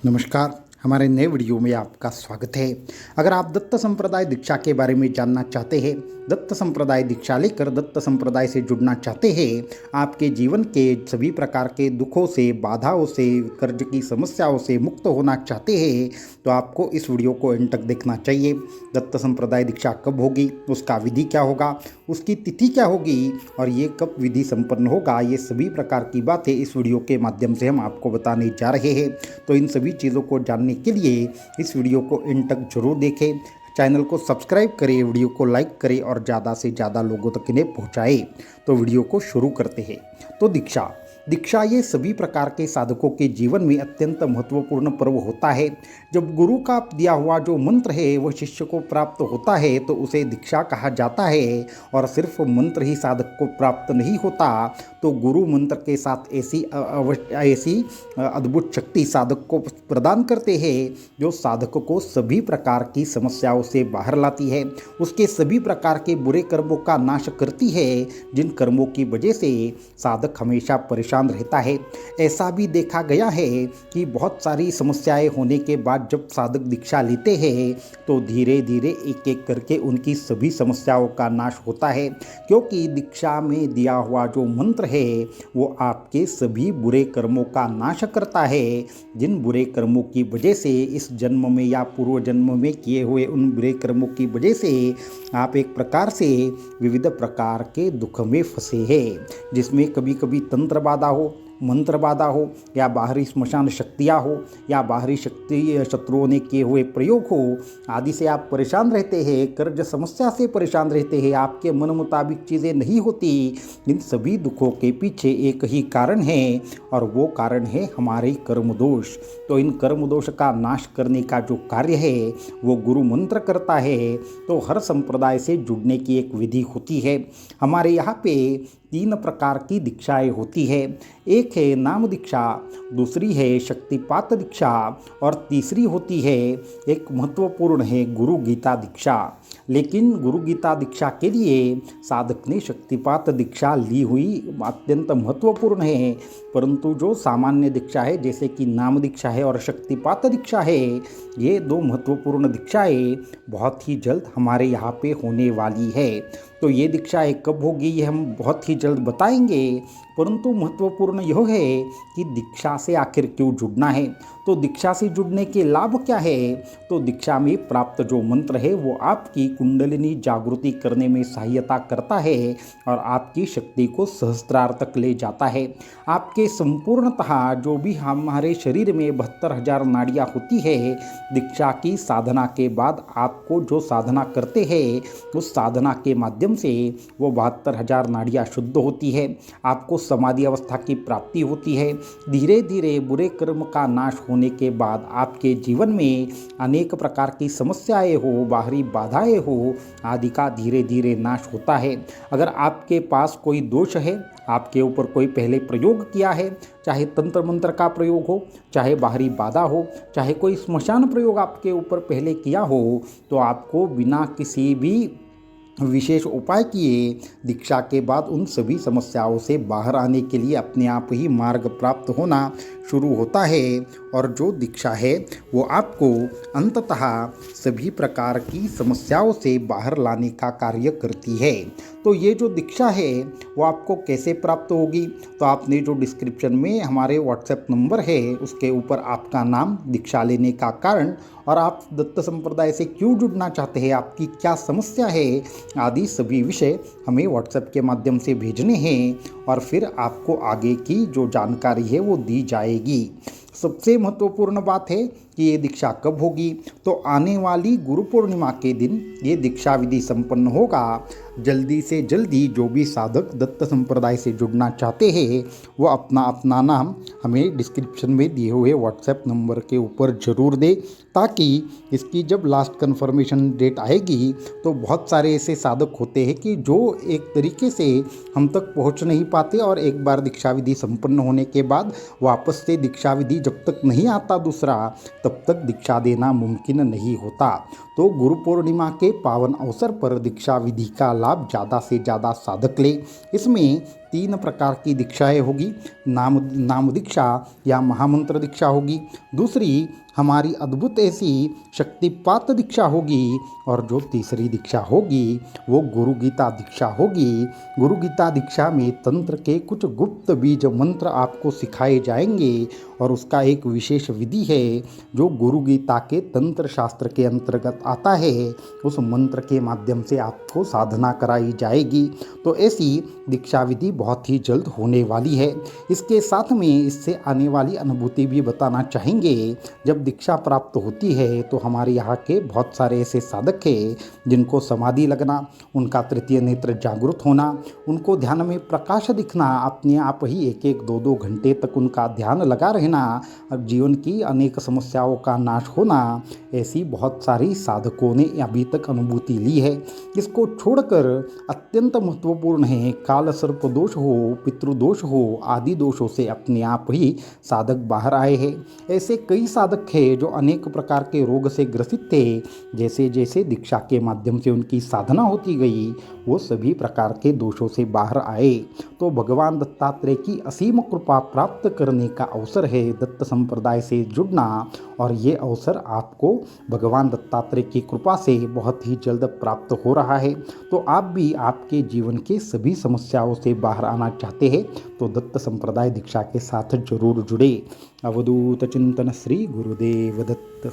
नमस्कार। हमारे नए वीडियो में आपका स्वागत है। अगर आप दत्त संप्रदाय दीक्षा के बारे में जानना चाहते हैं, दत्त संप्रदाय दीक्षा लेकर दत्त संप्रदाय से जुड़ना चाहते हैं, आपके जीवन के सभी प्रकार के दुखों से, बाधाओं से, कर्ज की समस्याओं से मुक्त होना चाहते हैं, तो आपको इस वीडियो को एंड तक देखना चाहिए। दत्त संप्रदाय दीक्षा कब होगी, उसका विधि क्या होगा, उसकी तिथि क्या होगी और ये कब विधि संपन्न होगा, ये सभी प्रकार की बातें इस वीडियो के माध्यम से हम आपको बताने जा रहे हैं। तो इन सभी चीज़ों को जानने के लिए इस वीडियो को एंड तक जरूर देखें। चैनल को सब्सक्राइब करें, वीडियो को लाइक करें और ज़्यादा से ज़्यादा लोगों तक इन्हें पहुँचाएं। तो वीडियो को शुरू करते हैं। तो दीक्षा ये सभी प्रकार के साधकों के जीवन में अत्यंत महत्वपूर्ण पर्व होता है। जब गुरु का दिया हुआ जो मंत्र है वह शिष्य को प्राप्त होता है तो उसे दीक्षा कहा जाता है। और सिर्फ मंत्र ही साधक को प्राप्त नहीं होता, तो गुरु मंत्र के साथ ऐसी अद्भुत शक्ति साधक को प्रदान करते हैं जो साधक को सभी प्रकार की समस्याओं से बाहर लाती है, उसके सभी प्रकार के बुरे कर्मों का नाश करती है, जिन कर्मों की वजह से साधक हमेशा परेशान रहता है। ऐसा भी देखा गया है कि बहुत सारी समस्याएं होने के बाद जब साधक दीक्षा लेते हैं तो धीरे धीरे एक एक करके उनकी सभी समस्याओं का नाश होता है, क्योंकि दीक्षा में दिया हुआ जो मंत्र है वो आपके सभी बुरे कर्मों का नाश करता है। जिन बुरे कर्मों की वजह से इस जन्म में या पूर्व जन्म में किए हुए उन बुरे कर्मों की वजह से आप एक प्रकार से विविध प्रकार के दुख में फंसे हैं, जिसमें कभी कभी तंत्र बाधा हो, मंत्र बाधा हो, या बाहरी श्मशान शक्तियाँ हो, या बाहरी शक्ति शत्रुओं ने किए हुए प्रयोग हो, आदि से आप परेशान रहते हैं, कर्ज समस्या से परेशान रहते हैं, आपके मन मुताबिक चीज़ें नहीं होती। इन सभी दुखों के पीछे एक ही कारण है और वो कारण है हमारे कर्म दोष। तो इन कर्म दोष का नाश करने का जो कार्य है वो गुरु मंत्र करता है। तो हर संप्रदाय से जुड़ने की एक विधि होती है। हमारे यहाँ पे 3 प्रकार की दीक्षाएं होती है। एक है नाम दीक्षा, दूसरी है शक्तिपात दीक्षा और तीसरी होती है एक महत्वपूर्ण है गुरु गीता दीक्षा। लेकिन गुरु गीता दीक्षा के लिए साधक ने शक्तिपात दीक्षा ली हुई अत्यंत महत्वपूर्ण है, परंतु जो सामान्य दीक्षा है जैसे कि नाम दीक्षा है और शक्तिपात दीक्षा है, ये 2 महत्वपूर्ण दीक्षाएं बहुत ही जल्द हमारे यहाँ पे होने वाली है। तो ये दीक्षाएं कब होगी ये हम बहुत ही जल्द बताएंगे, परंतु महत्वपूर्ण यह है कि दीक्षा से आखिर क्यों जुड़ना है। तो दीक्षा से जुड़ने के लाभ क्या है, तो दीक्षा में प्राप्त जो मंत्र है वो आपकी कुंडलिनी जागृति करने में सहायता करता है और आपकी शक्ति को सहस्त्रार तक ले जाता है। आपके संपूर्णतः जो भी हमारे शरीर में 72,000 नाड़ियाँ होती है, दीक्षा की साधना के बाद आपको जो साधना करते हैं उस साधना के माध्यम से वो 72,000 नाड़ियाँ शुद्ध होती है, आपको समाधि अवस्था की प्राप्ति होती है। धीरे धीरे बुरे कर्म का नाश होने के बाद आपके जीवन में अनेक प्रकार की समस्याएं हो, बाहरी बाधाएं हो, आदि का धीरे धीरे नाश होता है। अगर आपके पास कोई दोष है, आपके ऊपर कोई पहले प्रयोग किया है, चाहे तंत्र मंत्र का प्रयोग हो, चाहे बाहरी बाधा हो, चाहे कोई श्मशान प्रयोग आपके ऊपर पहले किया हो, तो आपको बिना किसी भी विशेष उपाय किए दीक्षा के बाद उन सभी समस्याओं से बाहर आने के लिए अपने आप ही मार्ग प्राप्त होना शुरू होता है। और जो दीक्षा है वो आपको अंततः सभी प्रकार की समस्याओं से बाहर लाने का कार्य करती है। तो ये जो दीक्षा है वो आपको कैसे प्राप्त होगी, तो आपने जो डिस्क्रिप्शन में हमारे व्हाट्सएप नंबर है उसके ऊपर आपका नाम, दीक्षा लेने का कारण और आप दत्त संप्रदाय से क्यों जुड़ना चाहते हैं, आपकी क्या समस्या है, आदि सभी विषय हमें व्हाट्सएप के माध्यम से भेजने हैं और फिर आपको आगे की जो जानकारी है वो दी जाएगी। सबसे महत्वपूर्ण बात है कि ये दीक्षा कब होगी, तो आने वाली गुरु पूर्णिमा के दिन ये दीक्षा विधि संपन्न होगा। जल्दी से जल्दी जो भी साधक दत्त संप्रदाय से जुड़ना चाहते हैं वो अपना अपना नाम हमें डिस्क्रिप्शन में दिए हुए व्हाट्सएप नंबर के ऊपर ज़रूर दे, ताकि इसकी जब लास्ट कन्फर्मेशन डेट आएगी तो बहुत सारे ऐसे साधक होते हैं कि जो एक तरीके से हम तक पहुंच नहीं पाते और एक बार दीक्षा विधि संपन्न होने के बाद वापस से दीक्षा विधि जब तक नहीं आता दूसरा, तब तक दीक्षा देना मुमकिन नहीं होता। तो गुरु पूर्णिमा के पावन अवसर पर दीक्षा विधि का लाभ ज़्यादा से ज़्यादा साधक ले। इसमें 3 प्रकार की दीक्षाएं होगी। नाम दीक्षा या महामंत्र दीक्षा होगी। दूसरी हमारी अद्भुत ऐसी शक्तिपात दीक्षा होगी। और जो तीसरी दीक्षा होगी वो गुरु गीता दीक्षा होगी। गुरु गीता दीक्षा में तंत्र के कुछ गुप्त बीज मंत्र आपको सिखाए जाएंगे और उसका एक विशेष विधि है जो गुरु गीता के तंत्र शास्त्र के अंतर्गत आता है। उस मंत्र के माध्यम से आपको साधना कराई जाएगी। तो ऐसी दीक्षा विधि बहुत ही जल्द होने वाली है। इसके साथ में इससे आने वाली अनुभूति भी बताना चाहेंगे। जब दीक्षा प्राप्त होती है तो हमारे यहाँ के बहुत सारे ऐसे साधक हैं जिनको समाधि लगना, उनका तृतीय नेत्र जागृत होना, उनको ध्यान में प्रकाश दिखना, अपने आप ही 1-1, 2-2 घंटे तक उनका ध्यान लगा रहना, जीवन की अनेक समस्याओं का नाश होना, ऐसी बहुत सारी साधकों ने अभी तक अनुभूति ली है। इसको छोड़कर अत्यंत महत्वपूर्ण है, काल सर्प दोष हो, पितृदोष हो, आदि दोषों से अपने आप ही साधक बाहर आए हैं। ऐसे कई साधक हैं जो अनेक प्रकार के रोग से ग्रसित थे। जैसे जैसे दीक्षा के माध्यम से उनकी साधना होती गई वो सभी प्रकार के दोषों से बाहर आए। तो भगवान दत्तात्रेय की असीम कृपा प्राप्त करने का अवसर है दत्त संप्रदाय से जुड़ना। और ये अवसर आपको भगवान दत्तात्रेय की कृपा से बहुत ही जल्द प्राप्त हो रहा है। तो आप भी आपके जीवन के सभी समस्याओं से बाहर आना चाहते हैं तो दत्त संप्रदाय दीक्षा के साथ जरूर जुड़े। अवधूत चिंतन श्री गुरुदेव दत्त।